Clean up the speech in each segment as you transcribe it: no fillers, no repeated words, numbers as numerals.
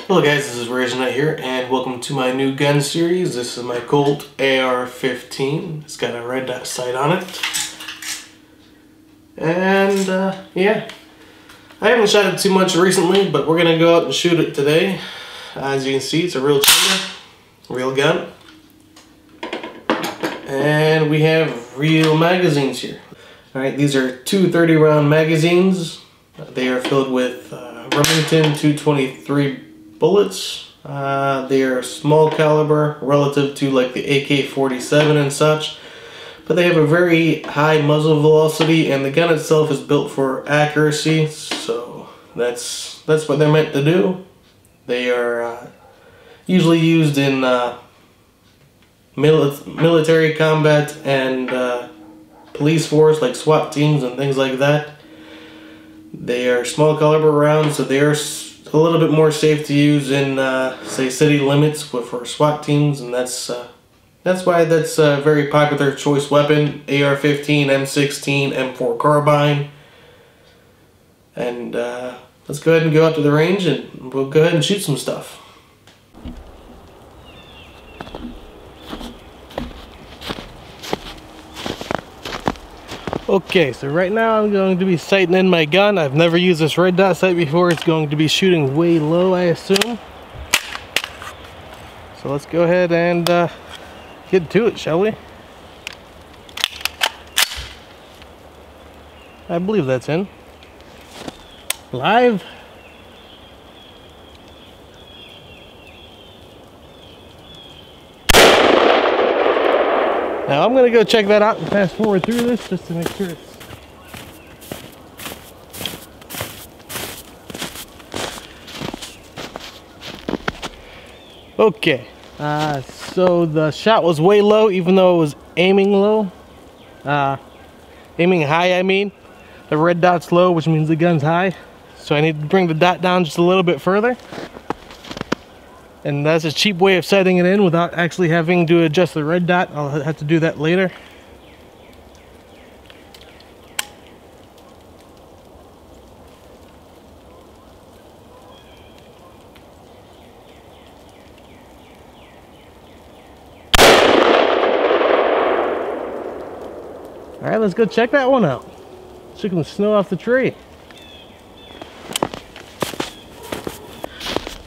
Hello guys, this is RazoRKnight here, and welcome to my new gun series. This is my Colt AR-15. It's got a red dot sight on it. And yeah, I haven't shot it too much recently, but we're gonna go out and shoot it today. As you can see, it's a real chamber, real gun. And we have real magazines here. Alright, these are two 30-round magazines. They are filled with Remington 223 bullets. They are small caliber relative to like the AK-47 and such, but they have a very high muzzle velocity, and the gun itself is built for accuracy, so that's what they're meant to do. They are usually used in military combat and police force, like SWAT teams and things like that. They are small caliber rounds, so they are a little bit more safe to use in, say, city limits for SWAT teams, and that's why that's a very popular choice weapon. AR-15, M16, M4 carbine. And let's go ahead and go out to the range, and we'll go ahead and shoot some stuff. Okay, so right now I'm going to be sighting in my gun. I've never used this red dot sight before. It's going to be shooting way low, I assume. So let's go ahead and get to it, shall we? I believe that's in. Live. Now I'm going to go check that out and fast forward through this just to make sure it's... Okay, so the shot was way low, even though it was aiming low. Aiming high, I mean. The red dot's low, which means the gun's high. So I need to bring the dot down just a little bit further. And that's a cheap way of setting it in without actually having to adjust the red dot. I'll have to do that later. Alright, let's go check that one out. Shaking the snow off the tree.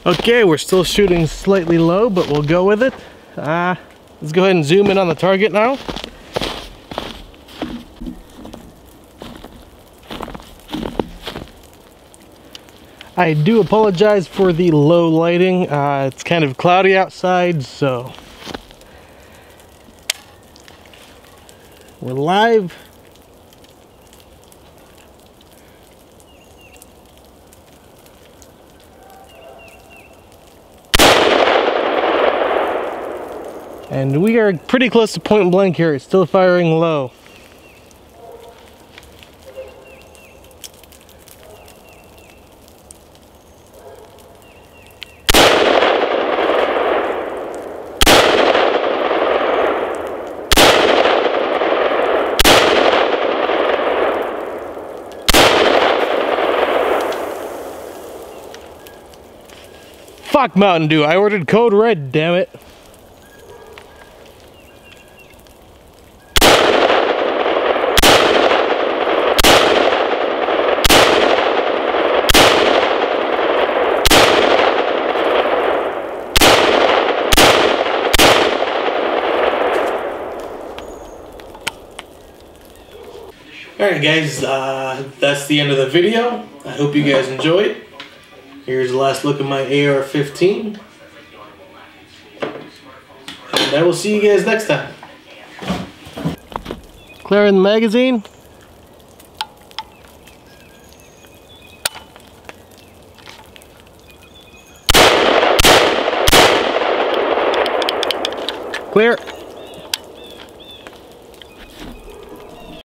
Okay, we're still shooting slightly low, but we'll go with it. Let's go ahead and zoom in on the target now. I do apologize for the low lighting. It's kind of cloudy outside, so we're live. And we are pretty close to point blank here. It's still firing low. Fuck Mountain Dew, I ordered Code Red, damn it. Alright guys, that's the end of the video. I hope you guys enjoyed. Here's the last look at my AR-15. And I will see you guys next time. Clearing the magazine. Clear.